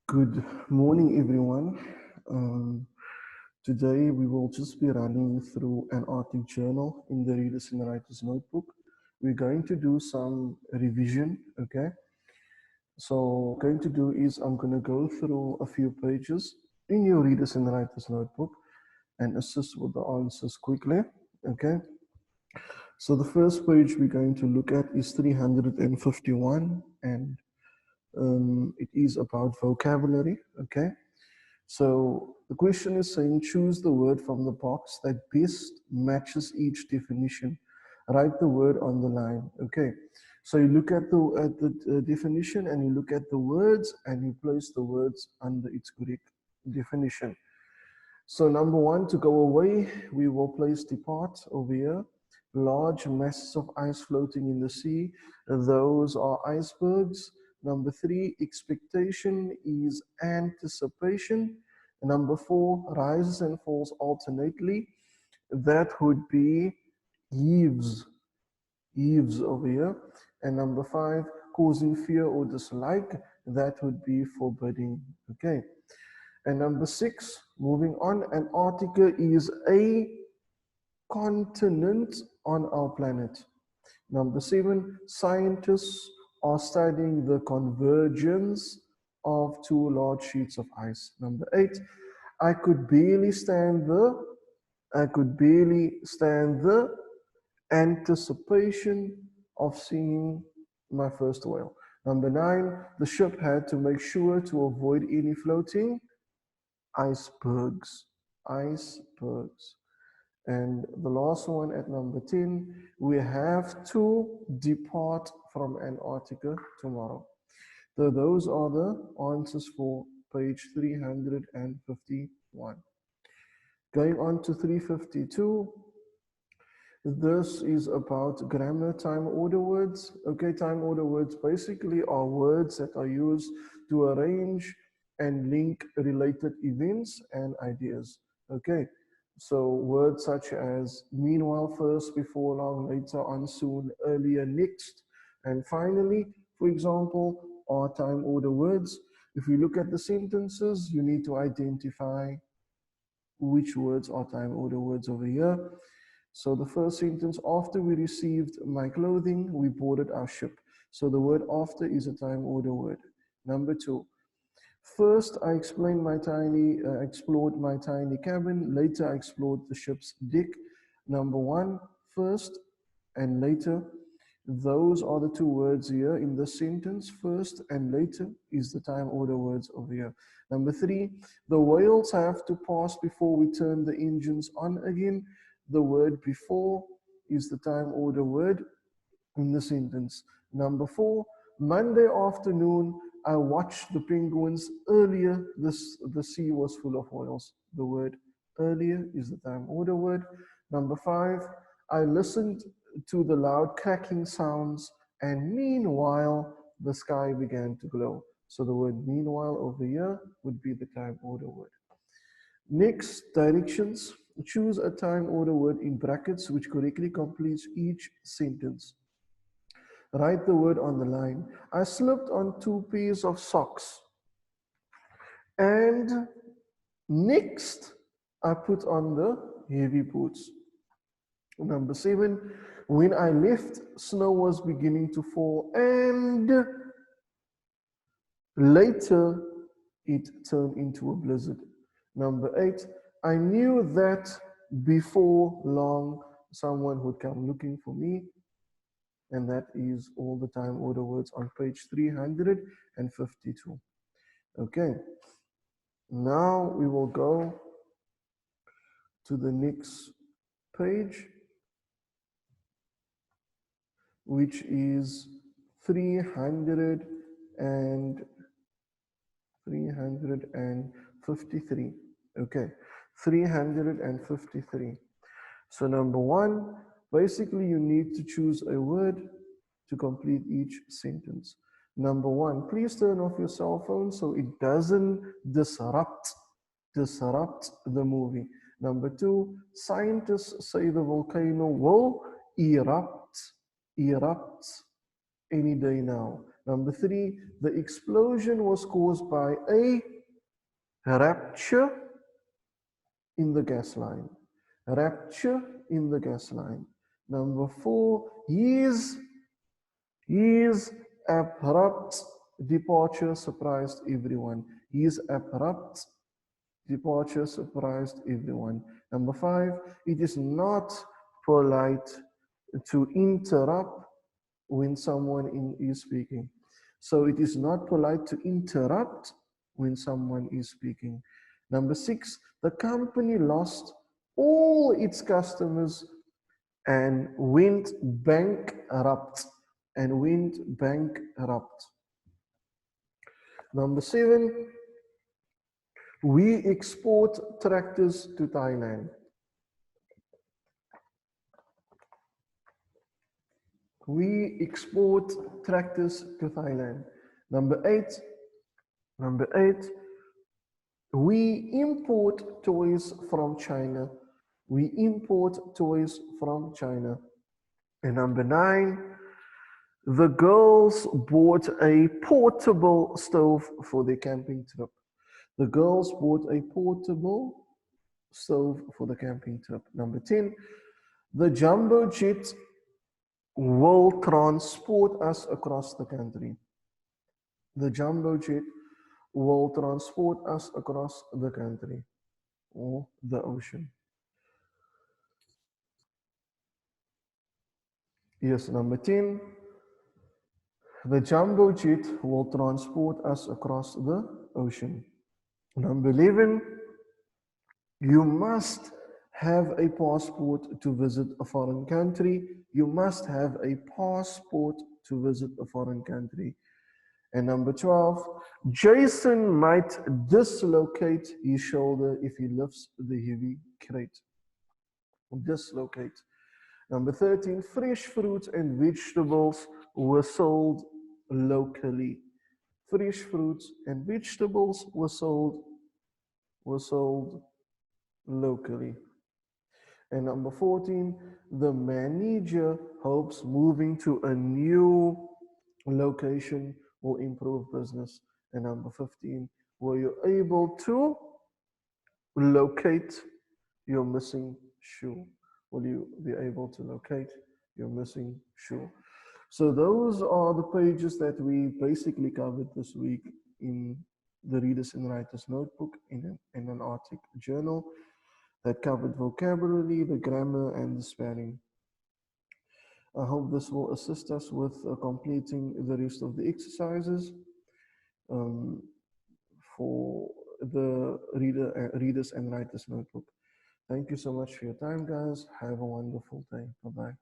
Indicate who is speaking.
Speaker 1: Good morning, everyone. Um, Today we will just be running through an Arctic journal in the Readers and Writers Notebook. We're going to do some revision, okay? So what I'm going to do is I'm going to go through a few pages in your Readers and Writers Notebook and assist with the answers quickly, okay? So the first page we're going to look at is 351 and it is about vocabulary, okay? So the question is saying choose the word from the box that best matches each definition. Write the word on the line. Okay. So you look at the definition and you look at the words and you place the words under its correct definition. So number one, to go away, we will place depart over here. Large masses of ice floating in the sea. Those are icebergs. Number three, expectation is anticipation. Number four, rises and falls alternately. That would be heaves, heaves over here. And number five, causing fear or dislike. That would be forbidding. Okay. And number six, moving on, Antarctica is a continent on our planet. Number seven, scientists are studying the convergence of two large sheets of ice. Number eight, I could barely stand the anticipation of seeing my first whale. Number nine, the ship had to make sure to avoid any floating icebergs. Icebergs. And the last one at number 10, we have to depart from Antarctica tomorrow. So those are the answers for page 351. Going on to 352, this is about grammar time order words. Okay, time order words basically are words that are used to arrange and link related events and ideas. Okay, so words such as meanwhile, first, before long, later, on, soon, earlier, next, and finally, for example, are time order words. If you look at the sentences, you need to identify which words are time order words over here. So the first sentence, after we received my clothing, we boarded our ship. So the word after is a time order word. Number two, first I explored my tiny cabin. Later I explored the ship's deck. Number one, first and later. Those are the two words here in the sentence. First and later is the time order words over here. Number three, the whales have to pass before we turn the engines on again. The word before is the time order word in the sentence. Number four, Monday afternoon, I watched the penguins. Earlier, the sea was full of whales. The word earlier is the time order word. Number five, I listened to the loud cracking sounds, and meanwhile, the sky began to glow. So the word meanwhile over here would be the time order word. Next, directions. Choose a time order word in brackets which correctly completes each sentence. Write the word on the line. I slipped on 2 pairs of socks. And next, I put on the heavy boots. Number seven, when I left, snow was beginning to fall, and later it turned into a blizzard. Number eight, I knew that before long someone would come looking for me, and that is all the time order words on page 352. Okay, now we will go to the next page, which is 300 and 353. Okay, 353. So number one, basically you need to choose a word to complete each sentence. Number one, please turn off your cell phone so it doesn't disrupt the movie. Number two, scientists say the volcano will erupt any day now. Number 3, the explosion was caused by a rupture in the gas line. Rupture in the gas line. Number 4, his abrupt departure surprised everyone. His abrupt departure surprised everyone. Number 5, it is not polite to interrupt when someone is speaking. So it is not polite to interrupt when someone is speaking. Number 6, the company lost all its customers and went bankrupt. And went bankrupt. Number 7, we export tractors to Thailand. We export tractors to Thailand. Number 8, we import toys from China. We import toys from China. And number 9, the girls bought a portable stove for their camping trip. The girls bought a portable stove for the camping trip. Number 10, the jumbo jet will transport us across the country. The jumbo jet will transport us across the country or the ocean. Yes, number 10, the jumbo jet will transport us across the ocean. Number 11, you must have a passport to visit a foreign country. You must have a passport to visit a foreign country. And number 12, Jason might dislocate his shoulder if he lifts the heavy crate. Dislocate. Number 13, fresh fruits and vegetables were sold locally. Fresh fruits and vegetables were sold locally. And number 14, the manager hopes moving to a new location will improve business. And number 15, were you able to locate your missing shoe? Will you be able to locate your missing shoe? So those are the pages that we basically covered this week in the Readers and Writers Notebook in an Arctic journal that covered vocabulary, the grammar, and the spelling. I hope this will assist us with completing the rest of the exercises for the Readers and Writers Notebook. Thank you so much for your time, guys. Have a wonderful day. Bye-bye.